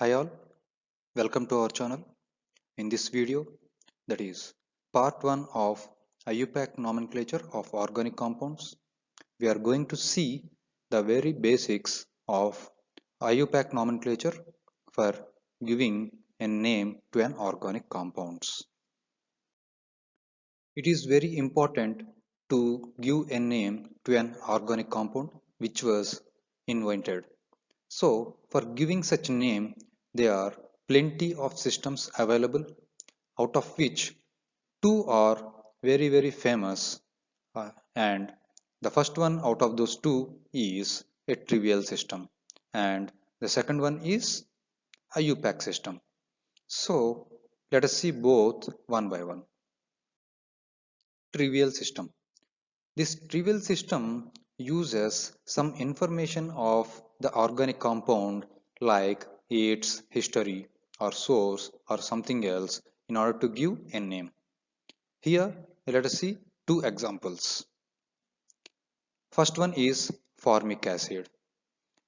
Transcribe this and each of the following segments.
Hi all, welcome to our channel. In this video, that is part 1 of IUPAC nomenclature of organic compounds, we are going to see the very basics of IUPAC nomenclature for giving a name to an organic compounds. It is very important to give a name to an organic compound which was invented. So, for giving such a name, there are plenty of systems available, out of which two are very famous, and the first one out of those two is a trivial system, and the second one is a UPAC system. So, let us see both one by one. Trivial system. This trivial system uses some information of the organic compound like its history or source or something else in order to give a name. Here let us see two examples. First one is formic acid,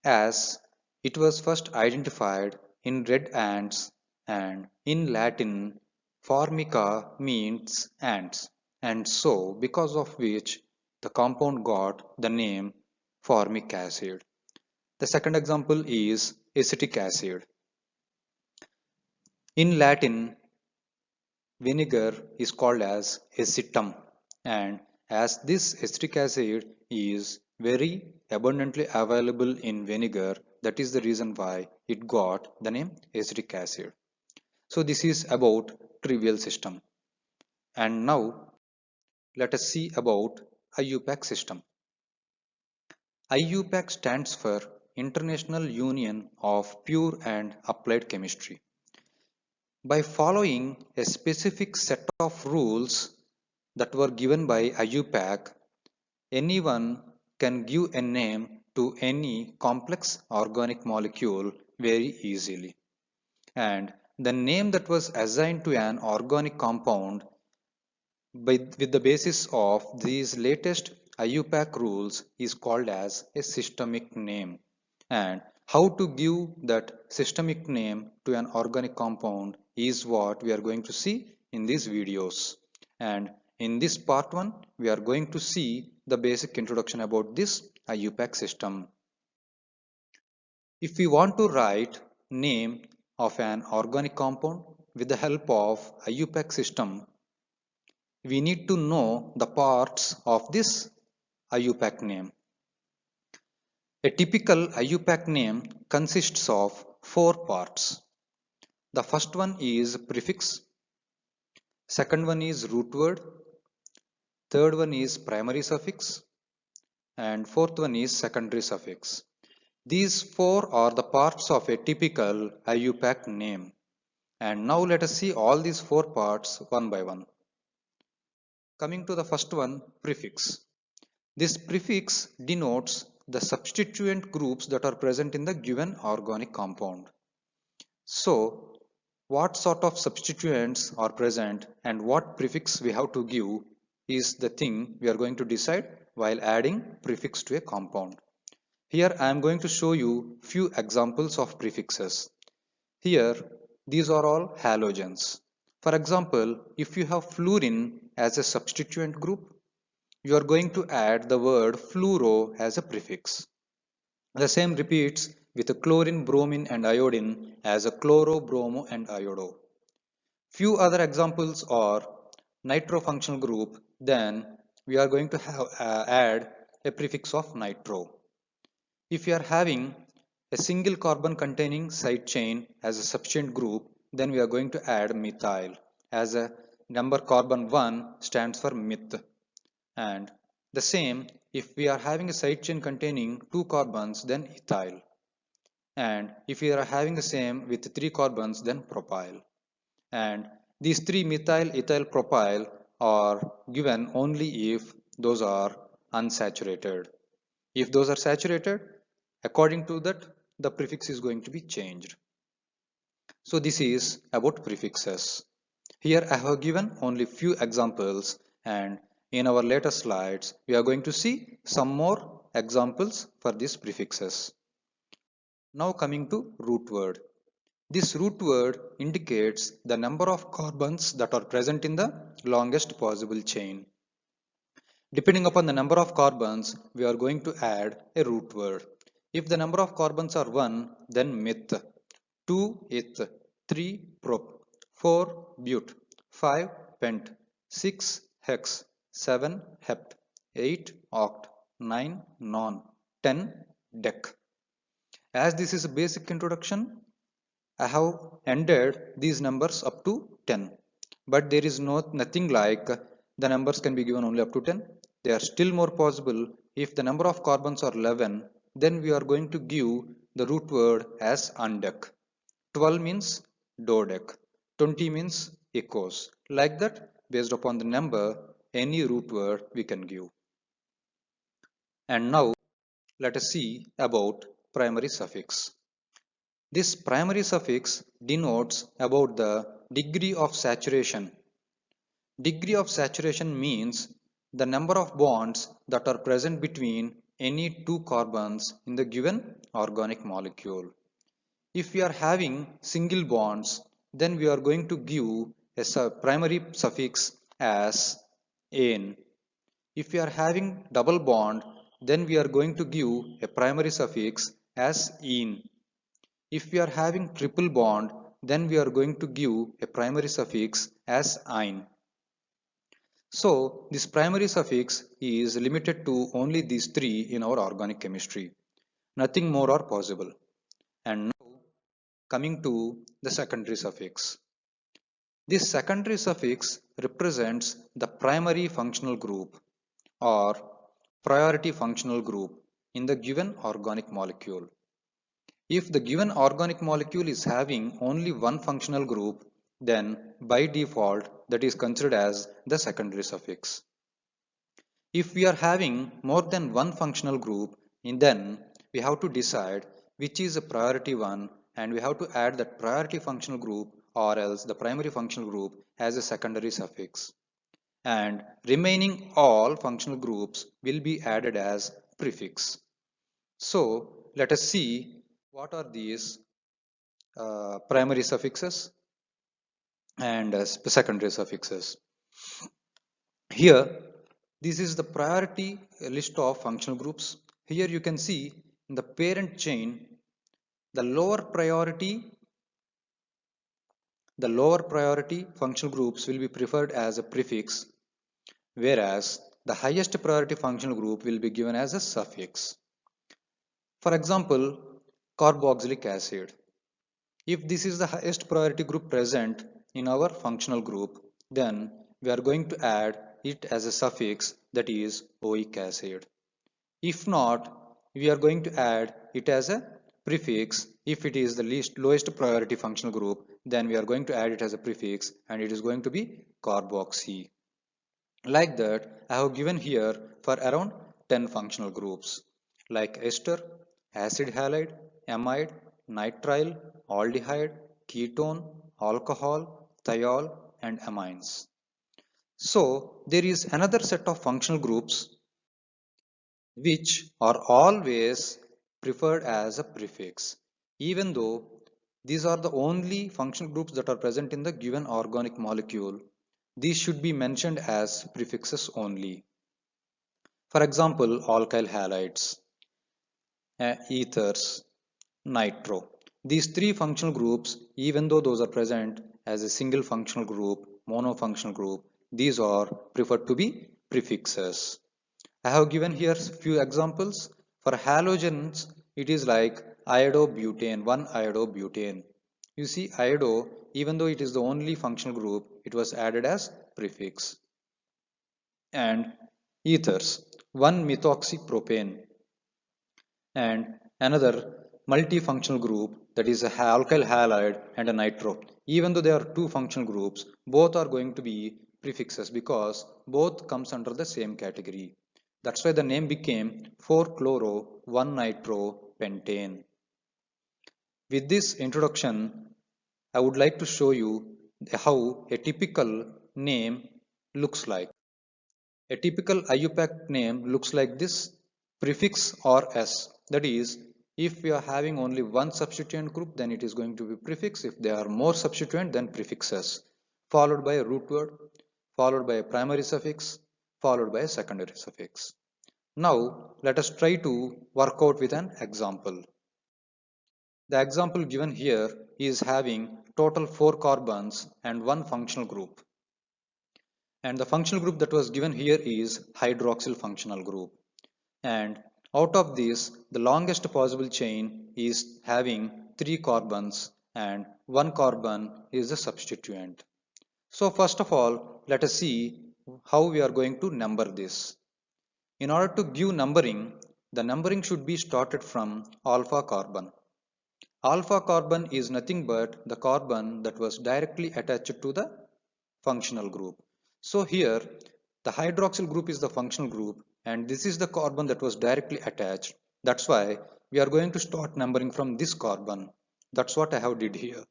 as it was first identified in red ants, and in Latin formica means ants, and so because of which the compound got the name formic acid. The second example is acetic acid. In Latin, vinegar is called as acetum, and as this acetic acid is very abundantly available in vinegar, that is the reason why it got the name acetic acid. So this is about trivial system. And now let us see about IUPAC system. IUPAC stands for International Union of Pure and Applied Chemistry. By following a specific set of rules that were given by IUPAC, anyone can give a name to any complex organic molecule very easily. And the name that was assigned to an organic compound with the basis of these latest IUPAC rules is called as a systemic name. And how to give that systemic name to an organic compound is what we are going to see in these videos. And in this part 1, we are going to see the basic introduction about this IUPAC system. If we want to write name of an organic compound with the help of IUPAC system, we need to know the parts of this IUPAC name. A typical IUPAC name consists of 4 parts. The first one is prefix, second one is root word, third one is primary suffix, and fourth one is secondary suffix. These 4 are the parts of a typical IUPAC name. And now let us see all these 4 parts one by one. Coming to the first one, prefix. This prefix denotes the substituent groups that are present in the given organic compound. So, what sort of substituents are present and what prefix we have to give is the thing we are going to decide while adding prefix to a compound. Here I am going to show you few examples of prefixes. Here these are all halogens. For example, if you have fluorine as a substituent group, you are going to add the word fluoro as a prefix. The same repeats with chlorine, bromine and iodine as a chloro, bromo and iodo. Few other examples are nitro functional group, then we are going to add a prefix of nitro. If you are having a single carbon containing side chain as a substituent group, then we are going to add methyl as a number carbon 1 stands for meth. And the same, if we are having a side chain containing 2 carbons, then ethyl. And if we are having the same with 3 carbons, then propyl. And these 3 methyl, ethyl, propyl are given only if those are unsaturated. If those are saturated, according to that, the prefix is going to be changed. So this is about prefixes. Here I have given only few examples, and in our later slides we are going to see some more examples for these prefixes. Now coming to root word. This root word indicates the number of carbons that are present in the longest possible chain. Depending upon the number of carbons, we are going to add a root word. If the number of carbons are 1, then meth, 2 eth, 3 prop, 4 but, 5 pent, 6 hex, 7 hept, 8 oct, 9 non, 10 dec. As this is a basic introduction, I have ended these numbers up to 10. But there is nothing like the numbers can be given only up to 10. They are still more possible. If the number of carbons are 11, then we are going to give the root word as undec. 12 means dodec. 20 means echoes. Like that, based upon the number, any root word we can give. And now let us see about primary suffix. This primary suffix denotes about the degree of saturation. Degree of saturation means the number of bonds that are present between any two carbons in the given organic molecule. If we are having single bonds, then we are going to give a primary suffix as ane. If we are having double bond, then we are going to give a primary suffix as ene. If we are having triple bond, then we are going to give a primary suffix as "-ine". So this primary suffix is limited to only these three in our organic chemistry. Nothing more are possible. And now coming to the secondary suffix. This secondary suffix represents the primary functional group or priority functional group in the given organic molecule. If the given organic molecule is having only one functional group, then by default that is considered as the secondary suffix. If we are having more than one functional group, then we have to decide which is a priority one and we have to add that priority functional group or else the primary functional group as a secondary suffix. And remaining all functional groups will be added as prefix. So let us see what are these primary suffixes and secondary suffixes. Here, this is the priority list of functional groups. Here you can see in the parent chain, the lower priority functional groups will be preferred as a prefix, whereas the highest priority functional group will be given as a suffix. For example, carboxylic acid. If this is the highest priority group present in our functional group, then we are going to add it as a suffix, that is oic acid. If not, we are going to add it as a prefix. If it is the lowest priority functional group, then we are going to add it as a prefix and it is going to be carboxy. Like that, I have given here for around 10 functional groups like ester, acid halide, amide, nitrile, aldehyde, ketone, alcohol, thiol, and amines. So there is another set of functional groups which are always preferred as a prefix, even though these are the only functional groups that are present in the given organic molecule. These should be mentioned as prefixes only. For example, alkyl halides, ethers, nitro. These three functional groups, even though those are present as a single functional group, monofunctional group, these are preferred to be prefixes. I have given here few examples. For halogens, it is like iodobutane, 1-iodobutane. You see, iodo, even though it is the only functional group, it was added as prefix. And ethers, 1-methoxypropane. And another multifunctional group, that is a alkyl halide and a nitro. Even though they are two functional groups, both are going to be prefixes because both comes under the same category. That's why the name became 4-chloro-1-nitropentane. With this introduction, I would like to show you how a typical name looks like. A typical IUPAC name looks like this: prefix or S, that is If we are having only one substituent group, then it is going to be prefix. If there are more substituent, then prefixes, followed by a root word, followed by a primary suffix, followed by a secondary suffix. Now, let us try to work out with an example. The example given here is having total 4 carbons and one functional group. And the functional group that was given here is hydroxyl functional group. And out of this, the longest possible chain is having 3 carbons and 1 carbon is the substituent. So first of all, let us see how we are going to number this. In order to give numbering, the numbering should be started from alpha carbon. Alpha carbon is nothing but the carbon that was directly attached to the functional group. So here the hydroxyl group is the functional group and this is the carbon that was directly attached. That's why we are going to start numbering from this carbon. That's what I have did here.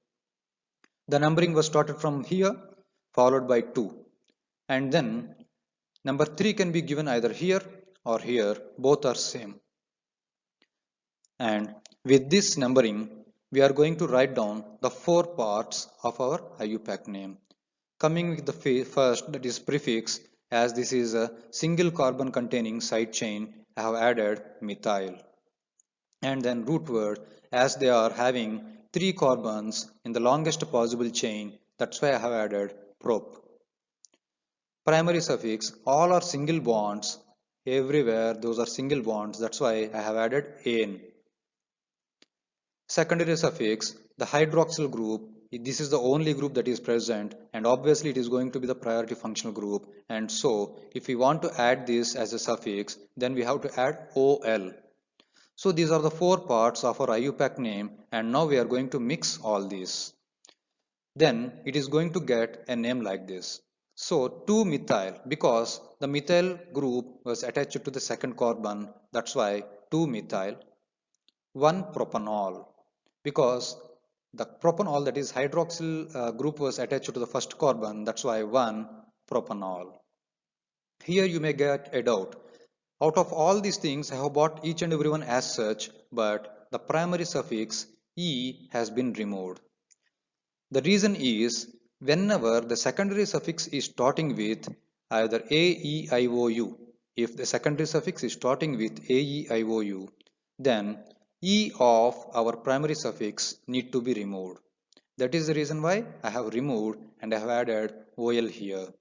The numbering was started from here followed by 2 and then number 3 can be given either here or here, both are same. And with this numbering, we are going to write down the 4 parts of our IUPAC name. Coming with the first, that is prefix, as this is a single carbon containing side chain, I have added methyl. And then root word, as they are having 3 carbons in the longest possible chain, that's why I have added prop. Primary suffix, all are single bonds, everywhere those are single bonds, that's why I have added ane. Secondary suffix, the hydroxyl group, this is the only group that is present and obviously it is going to be the priority functional group, and so if we want to add this as a suffix, then we have to add OL. So these are the 4 parts of our IUPAC name and now we are going to mix all these. Then it is going to get a name like this. So 2-methyl, because the methyl group was attached to the second carbon, that's why 2-methyl. 1-propanol, because the propanol, that is hydroxyl group, was attached to the first carbon, that's why 1-propanol. Here you may get a doubt. Out of all these things, I have bought each and every one as such, but the primary suffix E has been removed. The reason is, whenever the secondary suffix is starting with either A, E, I, O, U, if the secondary suffix is starting with A, E, I, O, U, then E of our primary suffix need to be removed. That is the reason why I have removed and I have added OL here.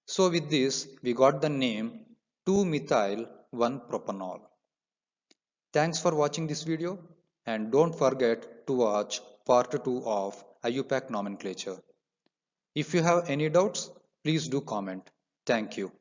So with this, we got the name 2-methyl-1-propanol. Thanks for watching this video and don't forget to watch part 2 of IUPAC nomenclature. If you have any doubts, please do comment. Thank you.